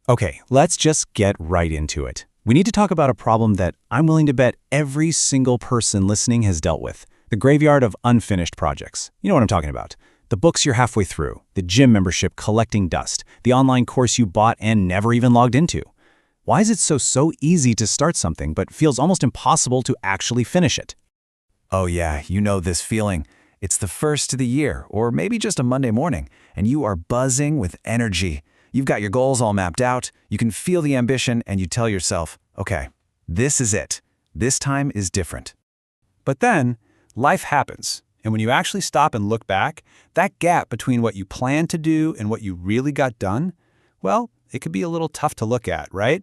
Okay, let's just get right into it. We need to talk about a problem that I'm willing to bet every single person listening has dealt with. The graveyard of unfinished projects. You know what I'm talking about. The books you're halfway through, the gym membership collecting dust, the online course you bought and never even logged into. Why is it so easy to start something but feels almost impossible to actually finish it? Oh yeah, you know this feeling. It's the first of the year, or maybe just a Monday morning, and you are buzzing with energy. You've got your goals all mapped out, you can feel the ambition, and you tell yourself, okay, this is it. This time is different. But then, life happens. And when you actually stop and look back, that gap between what you planned to do and what you really got done, well, it could be a little tough to look at, right?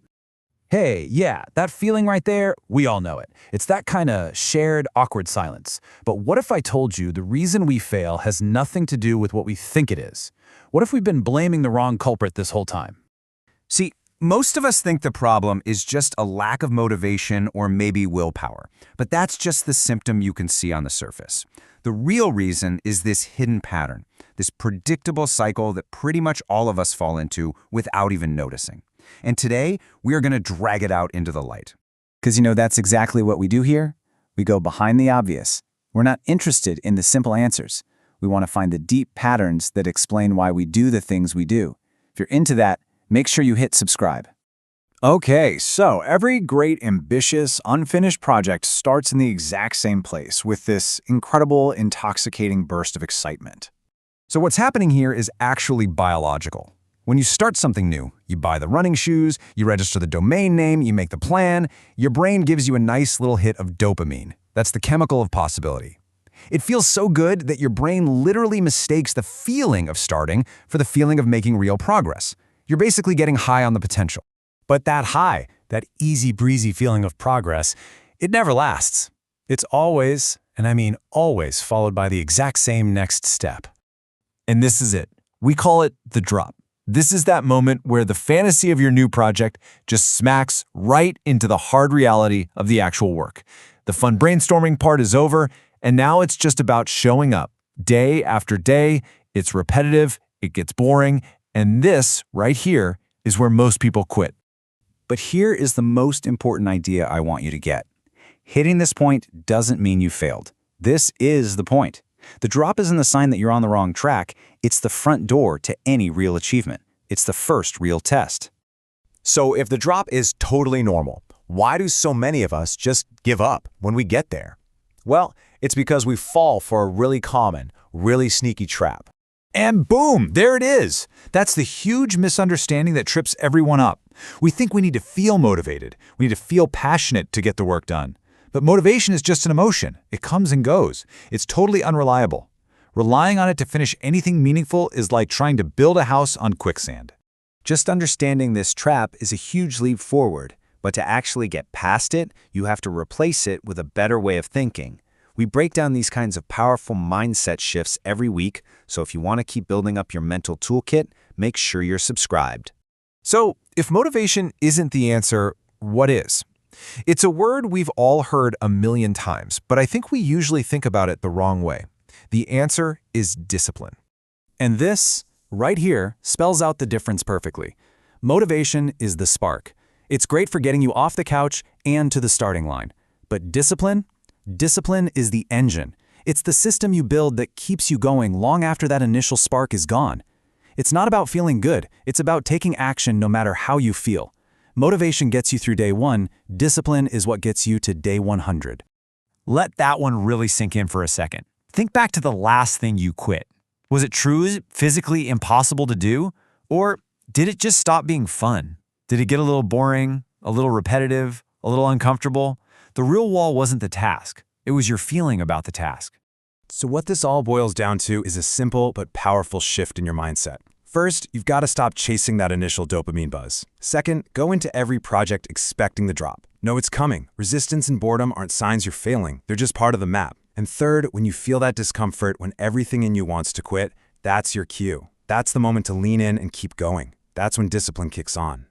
Hey, yeah, that feeling right there, we all know it. It's that kind of shared, awkward silence. But what if I told you the reason we fail has nothing to do with what we think it is? What if we've been blaming the wrong culprit this whole time? See, most of us think the problem is just a lack of motivation or maybe willpower, but that's just the symptom you can see on the surface. The real reason is this hidden pattern, this predictable cycle that pretty much all of us fall into without even noticing. And today, we are going to drag it out into the light. Because that's exactly what we do here. We go behind the obvious. We're not interested in the simple answers. We want to find the deep patterns that explain why we do the things we do. If you're into that, make sure you hit subscribe. Okay, so every great, ambitious, unfinished project starts in the exact same place with this incredible, intoxicating burst of excitement. So what's happening here is actually biological. When you start something new, you buy the running shoes, you register the domain name, you make the plan, your brain gives you a nice little hit of dopamine. That's the chemical of possibility. It feels so good that your brain literally mistakes the feeling of starting for the feeling of making real progress. You're basically getting high on the potential. But that high, that easy-breezy feeling of progress, it never lasts. It's always, and I mean always, followed by the exact same next step. And this is it. We call it the drop. This is that moment where the fantasy of your new project just smacks right into the hard reality of the actual work. The fun brainstorming part is over, and now it's just about showing up. Day after day, it's repetitive, it gets boring, and this, right here, is where most people quit. But here is the most important idea I want you to get. Hitting this point doesn't mean you failed. This is the point. The drop isn't the sign that you're on the wrong track. It's the front door to any real achievement. It's the first real test. So if the drop is totally normal, why do so many of us just give up when we get there? Well, it's because we fall for a really common, really sneaky trap. And boom, there it is. That's the huge misunderstanding that trips everyone up. We think we need to feel motivated. We need to feel passionate to get the work done. But motivation is just an emotion. It comes and goes. It's totally unreliable. Relying on it to finish anything meaningful is like trying to build a house on quicksand. Just understanding this trap is a huge leap forward, but to actually get past it, you have to replace it with a better way of thinking. We break down these kinds of powerful mindset shifts every week, so if you want to keep building up your mental toolkit, make sure you're subscribed. So, if motivation isn't the answer, what is? It's a word we've all heard a million times, but I think we usually think about it the wrong way. The answer is discipline. And this, right here, spells out the difference perfectly. Motivation is the spark. It's great for getting you off the couch and to the starting line. But discipline? Discipline is the engine. It's the system you build that keeps you going long after that initial spark is gone. It's not about feeling good. It's about taking action no matter how you feel. Motivation gets you through day 1. Discipline is what gets you to day 100. Let that one really sink in for a second. Think back to the last thing you quit. Was it true, physically impossible to do? Or did it just stop being fun? Did it get a little boring, a little repetitive, a little uncomfortable? The real wall wasn't the task. It was your feeling about the task. So what this all boils down to is a simple but powerful shift in your mindset. First, you've got to stop chasing that initial dopamine buzz. Second, go into every project expecting the drop. Know it's coming. Resistance and boredom aren't signs you're failing. They're just part of the map. And third, when you feel that discomfort, when everything in you wants to quit, that's your cue. That's the moment to lean in and keep going. That's when discipline kicks on.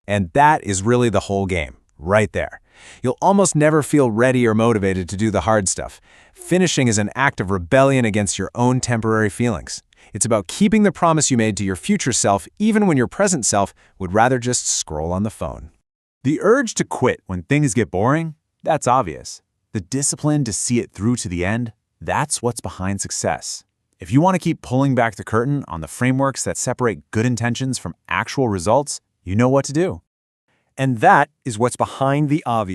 And that is really the whole game, right there. You'll almost never feel ready or motivated to do the hard stuff. Finishing is an act of rebellion against your own temporary feelings. It's about keeping the promise you made to your future self, even when your present self would rather just scroll on the phone. The urge to quit when things get boring? That's obvious. The discipline to see it through to the end? That's what's behind success. If you want to keep pulling back the curtain on the frameworks that separate good intentions from actual results, you know what to do. And that is what's behind the obvious.